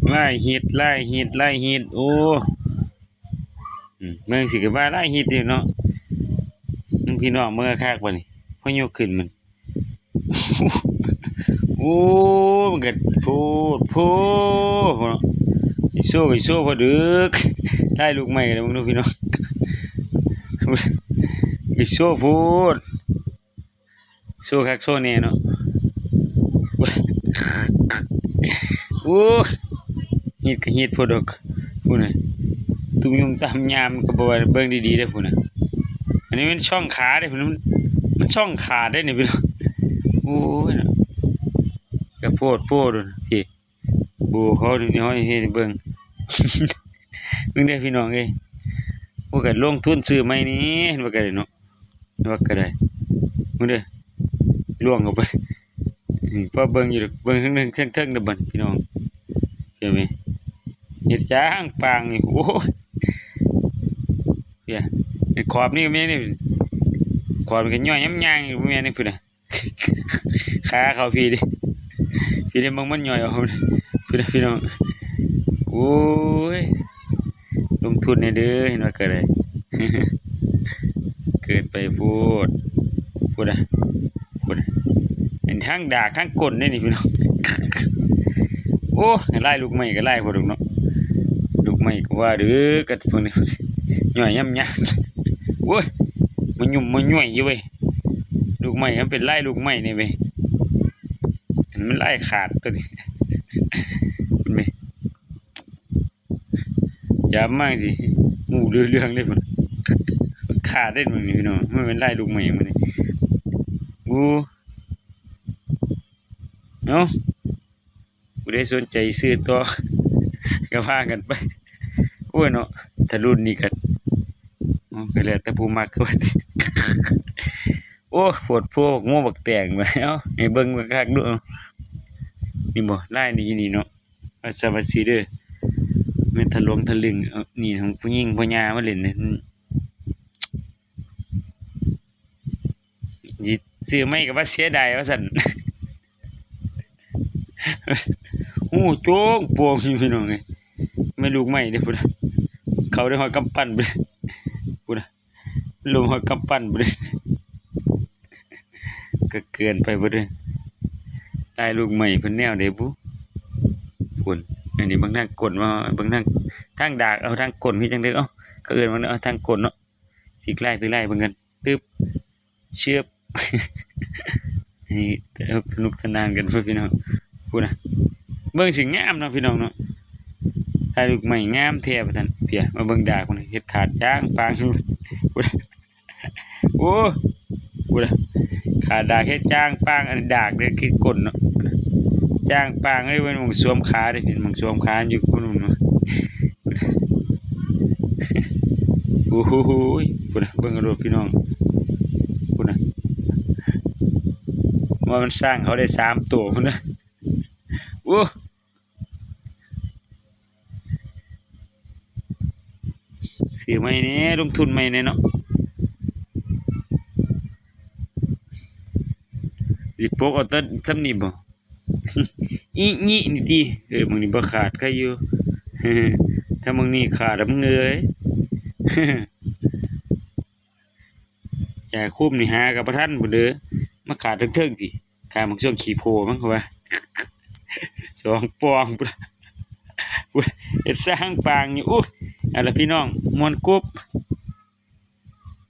ไล่ฮิตไล่ฮิตไล่ฮิตโอ้เมืองสิกว่าไล่ฮิตอยู่เนาะพี่น้องเมื่อคักบ่นี่พอยกขึ้นมันโอ้มันก็พูดเนาะอีโซ่ก็อีโซ่พอดึกได้ลูกใหม่กันมึงดูพี่น้องอีโซ่พูดโซ่คักโซ่แน่เนาะโอ้ฮิตก็ฮิตพอดอกพูดน่ะตุ้มยุมตามยามก็บ่ว่าเบิ่งดีๆเด้อพูดน่ะอันนี้มันช่องขาเด้อพูดมันช่องขาได้นี่พี่น้องโอ้ยกระโพดพี่บูเขาเดี๋ยวนี้เขาเฮ็ดเบิ่งเบิ่งได้พี่น้องเอ้ยพวกก็ลงทุนซื้อใหม่นี้เห็นว่าก็ได้เนาะว่าก็ได้มึงเด้อล่วงเข้าไปพอเบิ่งอยู่เบิ่งเทิงๆเด้อบัดพี่น้องเห็นมั้ยเฮ็ดจ้างปางนี่โอ้ยเหี้ยขอบนี่ก็แม่นี่ขอบมันก็ย่อยย่างๆอยู่แม่นี่พุ่นน่ะขาเขาพี่ดิพี่ได้มันย่อยเอาพุ่นน่ะพี่น้องโอ้ยลงทุนให้เด้อเห็นว่าก็ได้เกินไปพูดอ่ะเป็นทั้งดากทั้งก้นได้นี่พี่น้องโอ้ไล่ลูกไม้ก็ไล่พอดอกเนาะลูกไม้ก็ว่าเด้อกัดพวกนี้ย่อยย่ำโอ้ยมันยุ่มมันย่อยอยู่เว้ยลูกไม้มันเป็นไล่ลูกไม้นี่เว้ยมันไล่ขาดตัวนี้คุณไหมจับมากสิหมู่เรื่องเลยมันขาดได้มึงนี่พี่น้องมันเป็นไล่ลูกไม้มันนี่กูเนาะกูได้สนใจซื้อต่อก็พากันไปโอ้ยเนาะถ้ารุ่นนี้กันก็แล้วแต่ผู้มักก็ว่าโอ้ปวดพวกงัวบักแตงไปเอ้าให้เบิ่งบักคักดูนี่บ่ลายนี่เนาะว่าสวัสดีเด้อแม่นทะลวงทะลึงนี่ของผู้หญิงผู้หญิงมาเล่นนี่สิซื้อไม่ก็ว่าเสียดายว่าซั่นโอ้โจ้งโป่งพี่น้องเอ้ยไม่ลูกไม้เด้อพุ่นเขาได้ฮอดกำปั้นไปพุ่นลงฮอดกำปั้นไปก็เกินไปบ่เด้อตายลูกใหม่เพิ่นแนวใดบุพุ่นอันนี้บางทางกดว่าบางทางดากเอาทางกดคือจังได๋เอ้าก็เอิ้นว่าเอาทางกดเนาะพลิกไล่เบิ่งกันตึ๊บเชือบนี่สนุกสนานกันพี่น้องพุ่นน่ะเบิ่งสิงามเนาะพี่น้องเนาะตายลูกใหม่งามแท้ว่าซั่นเพียมาเบิ่งดากพุ่นเฮ็ดขาดจ้างปางพุ่นโอ้พุ่นขาดากเฮ็ดจ้างปางอันดากเด้คือกดเนาะจ้างปางเอ้ยมันมึงสวมขาเด้เป็นมึงสวมขาอยู่พุ่นเนาะโอ้โหพุ่นเบิ่งรถพี่น้องพุ่นน่ะว่ามันสร้างเขาได้3ตัวพุ่นน่ะโอ้ซื้อใหม่แน่ลงทุนใหม่แน่เนาะสิปกเอาแต่ซำนี้บ่อีนี่ติมึงนี่บ่ขาดใครอยู่ถ้ามึงนี่ขาดแล้วมึงเอ้ยอย่าคุ้มนี่หากับบ่ทันพุ่นเด้อมาขาดเทิงๆพี่ขามันช่วงขี้โพมั้งเขาว่า2ปองพุ่นเฮ็ดสร้างปางอยู่อุ๊ยอันละพี่น้องม่วนกบ